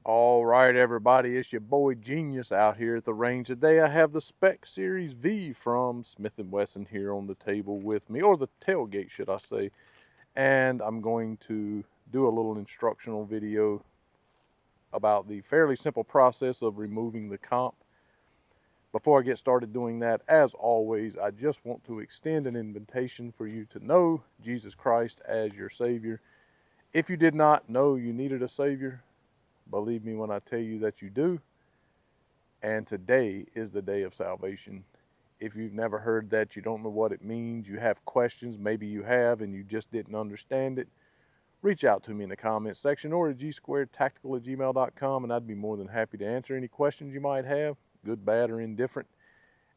All right, everybody, it's your boy Genius out here at the range. Today I have the Spec Series V from Smith & Wesson here on the table with me, or the tailgate, should I say. And I'm going to do a little instructional video about the fairly simple process of removing the comp. Before I get started doing that, as always, I just want to extend an invitation for you to know Jesus Christ as your Savior. If you did not know you needed a Savior, believe me when I tell you that you do. And today is the day of salvation. If you've never heard that, you don't know what it means, you have questions, maybe you have and you just didn't understand it, reach out to me in the comments section or at gsquaredtactical@gmail.com, and I'd be more than happy to answer any questions you might have, good, bad, or indifferent,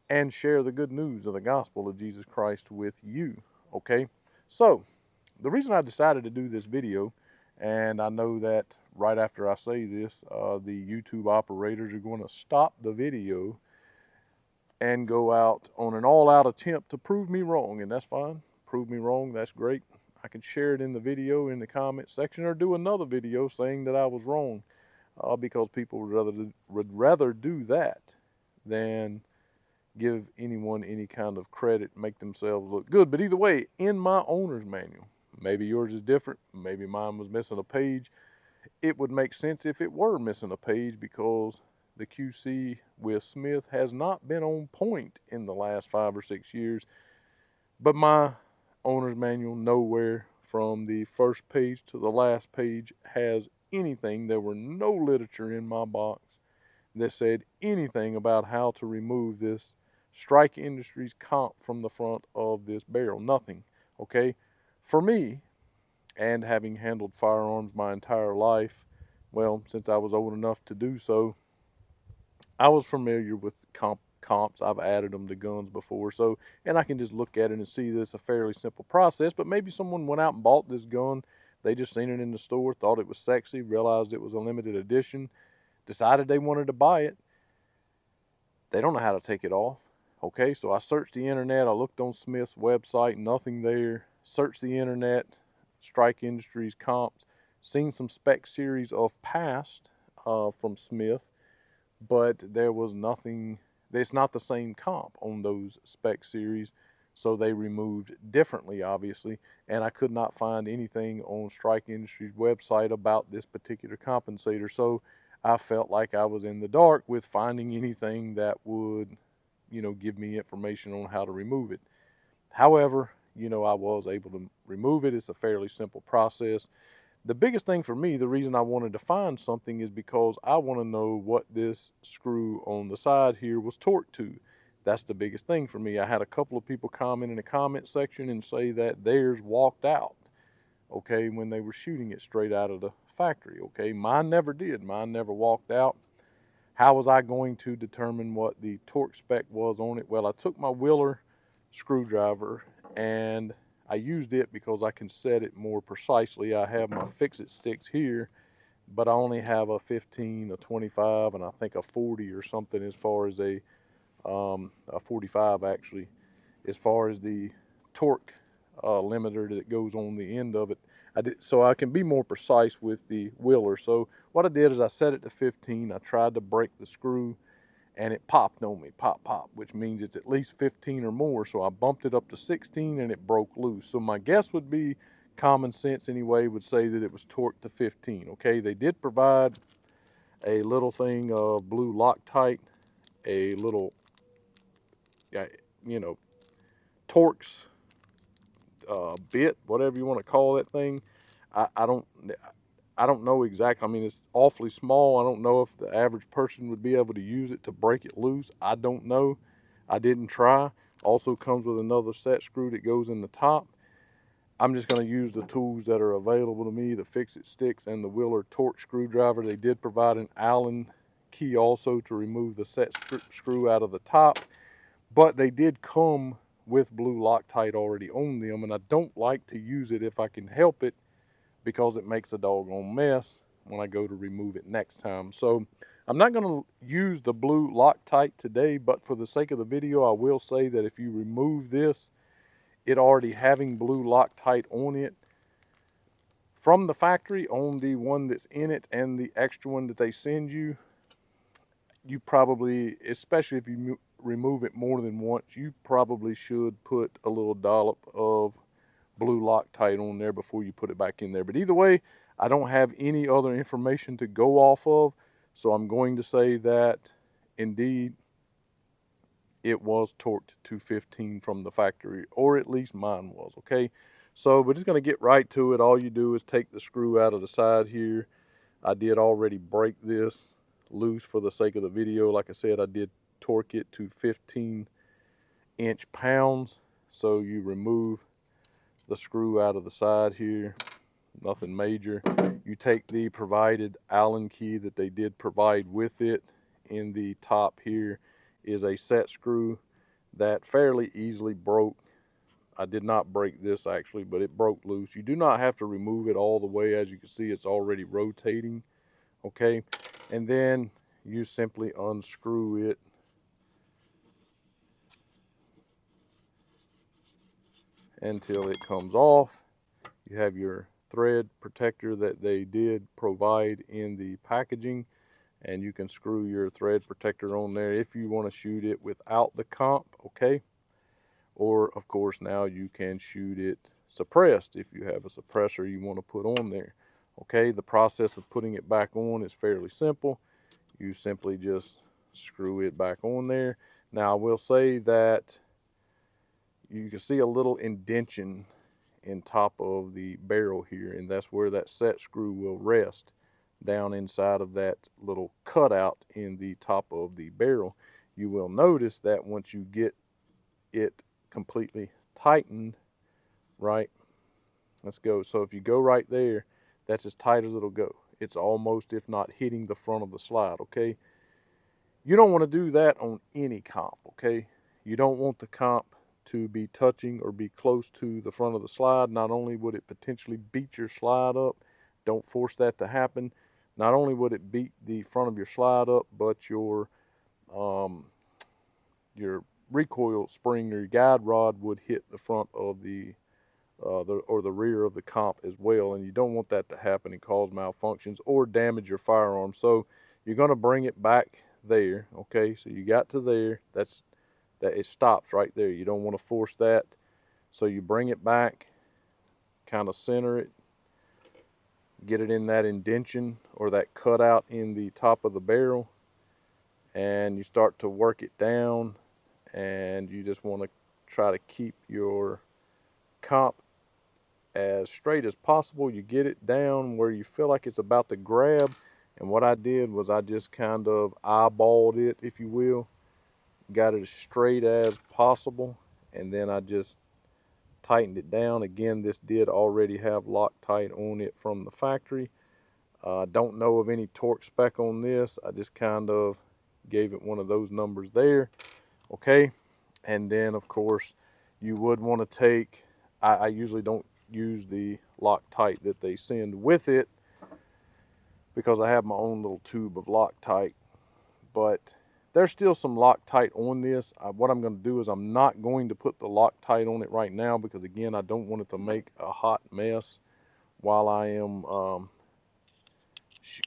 and share the good news of the gospel of Jesus Christ with you. Okay? So, the reason I decided to do this video, and I know that right after I say this, the YouTube operators are going to stop the video and go out on an all-out attempt to prove me wrong, and that's fine. Prove me wrong, that's great. I can share it in the video in the comment section or do another video saying that I was wrong, because people would rather do that than give anyone any kind of credit, make themselves look good. But either way, in my owner's manual, maybe yours is different, maybe mine was missing a page, it would make sense if it were missing a page, because the QC with Smith has not been on point in the last 5 or 6 years. But my owner's manual nowhere from the first page to the last page has anything. There were no literature in my box that said anything about how to remove this Strike Industries comp from the front of this barrel. Nothing. Okay? For me, and having handled firearms my entire life, well, since I was old enough to do so, I was familiar with comps. I've added them to guns before, so, and I can just look at it and see this a fairly simple process. But maybe someone went out and bought this gun, they just seen it in the store, thought it was sexy, realized it was a limited edition, decided they wanted to buy it. They don't know how to take it off. Okay, so I searched the internet, I looked on Smith's website, nothing there. Searched the internet, Strike Industries comps, seen some Spec Series of past from Smith, but there was nothing. It's not the same comp on those Spec Series, so they removed differently, obviously, and I could not find anything on Strike Industries website about this particular compensator, so I felt like I was in the dark with finding anything that would, give me information on how to remove it. However, I was able to remove it. It's a fairly simple process. The biggest thing for me, the reason I wanted to find something, is because I want to know what this screw on the side here was torqued to. That's the biggest thing for me. I had a couple of people comment in the comment section and say that theirs walked out, okay, when they were shooting it straight out of the factory, okay. Mine never did. Mine never walked out. How was I going to determine what the torque spec was on it? Well, I took my Wheeler screwdriver and I used it because I can set it more precisely. I have my fix-it sticks here, but I only have a 15, a 25, and I think a 40 or something as far as a 45 actually, as far as the torque limiter that goes on the end of it. So I can be more precise with the Wheeler. So what I did is I set it to 15. I tried to break the screw, and it popped on me, pop, which means it's at least 15 or more. So I bumped it up to 16 and it broke loose. So my guess would be, common sense anyway, would say that it was torqued to 15. Okay, they did provide a little thing of blue Loctite, a little, Torx bit, whatever you want to call that thing. I don't know exactly. I mean, it's awfully small. I don't know if the average person would be able to use it to break it loose. I don't know. I didn't try. Also comes with another set screw that goes in the top. I'm just going to use the tools that are available to me, the fix-it sticks and the Wheeler torque screwdriver. They did provide an Allen key also to remove the set screw out of the top, but they did come with blue Loctite already on them, and I don't like to use it if I can help it, because it makes a doggone mess when I go to remove it next time. So I'm not going to use the blue Loctite today, but for the sake of the video, I will say that if you remove this, it already having blue Loctite on it, From the factory, on the one that's in it and the extra one that they send you, you probably, especially if you remove it more than once, you probably should put a little dollop of blue Loctite on there before you put it back in there. But either way, I don't have any other information to go off of, so I'm going to say that indeed it was torqued to 15 from the factory, or at least mine was, okay? So we're just going to get right to it. All you do is take the screw out of the side here. I did already break this loose for the sake of the video. Like I said, I did torque it to 15 inch-pounds. So you remove the screw out of the side here, nothing major. You take the provided Allen key that they did provide with it. In the top here is a set screw that fairly easily broke. I did not break this actually, but it broke loose. You do not have to remove it all the way. As you can see, it's already rotating, okay? And then you simply unscrew it until it comes off. You have your thread protector that they did provide in the packaging, and you can screw your thread protector on there if you want to shoot it without the comp, okay? Or of course now you can shoot it suppressed if you have a suppressor you want to put on there, okay? The process of putting it back on is fairly simple. You simply just screw it back on there. Now I will say that you can see a little indentation in top of the barrel here, and that's where that set screw will rest, down inside of that little cutout in the top of the barrel. You will notice that once you get it completely tightened, right, let's go. So if you go right there, that's as tight as it'll go. It's almost, if not hitting the front of the slide, okay? You don't want to do that on any comp, okay? You don't want the comp to be touching or be close to the front of the slide. Not only would it potentially beat your slide up, don't force that to happen. Not only would it beat the front of your slide up, but your recoil spring or your guide rod would hit the front of the rear of the comp as well, and you don't want that to happen and cause malfunctions or damage your firearm. So you're going to bring it back there, okay? So you got to there, that it stops right there. You don't want to force that, so you bring it back, kind of center it, get it in that indentation or that cutout in the top of the barrel, and you start to work it down, and you just want to try to keep your comp as straight as possible. You get it down where you feel like it's about to grab, and what I did was I just kind of eyeballed it, if you will, got it as straight as possible, and then I just tightened it down. Again, this did already have Loctite on it from the factory. Don't know of any torque spec on this. I just kind of gave it one of those numbers there, okay? And then of course you would want to take, I usually don't use the Loctite that they send with it because I have my own little tube of Loctite, but there's still some Loctite on this. What I'm going to do is I'm not going to put the Loctite on it right now because, again, I don't want it to make a hot mess while I am,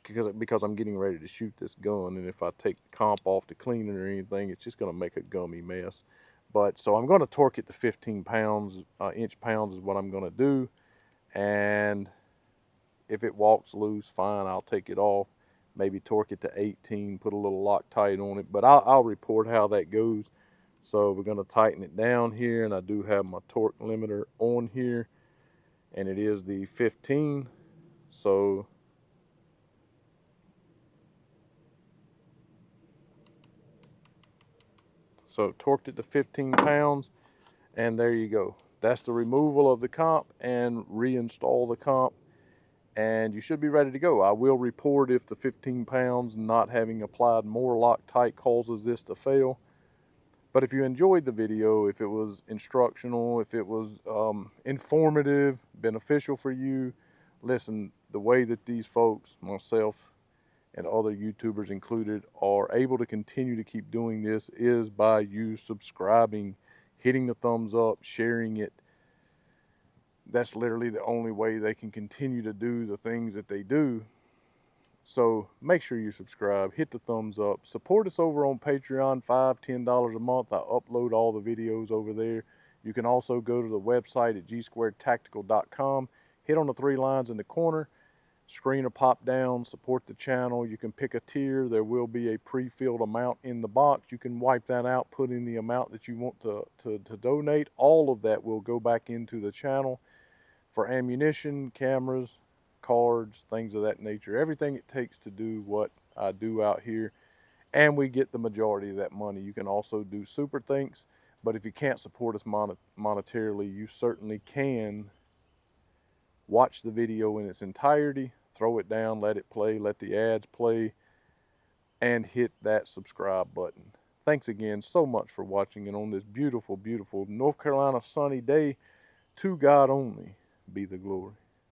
because I'm getting ready to shoot this gun, and if I take the comp off to clean it or anything, it's just going to make a gummy mess. But so I'm going to torque it to 15 pounds, inch-pounds is what I'm going to do, and if it walks loose, fine, I'll take it off. Maybe torque it to 18, put a little Loctite on it, but I'll report how that goes. So we're going to tighten it down here, and I do have my torque limiter on here, and it is the 15. So torqued it to 15 pounds, and there you go. That's the removal of the comp and reinstall the comp, and you should be ready to go. I will report if the 15 pounds not having applied more Loctite causes this to fail. But if you enjoyed the video, if it was instructional, if it was informative, beneficial for you, listen, the way that these folks, myself and other YouTubers included, are able to continue to keep doing this is by you subscribing, hitting the thumbs up, sharing it, that's literally the only way they can continue to do the things that they do. So make sure you subscribe, hit the thumbs up, support us over on Patreon, $5, $10 a month. I upload all the videos over there. You can also go to the website at gsquaredtactical.com, hit on the 3 lines in the corner, screen will pop down, support the channel. You can pick a tier. There will be a pre-filled amount in the box. You can wipe that out, put in the amount that you want to donate. All of that will go back into the channel for ammunition, cameras, cards, things of that nature. Everything it takes to do what I do out here. And we get the majority of that money. You can also do super thanks. But if you can't support us monetarily, you certainly can watch the video in its entirety, throw it down, let it play, let the ads play, and hit that subscribe button. Thanks again so much for watching, and on this beautiful, beautiful North Carolina sunny day, to God only be the glory.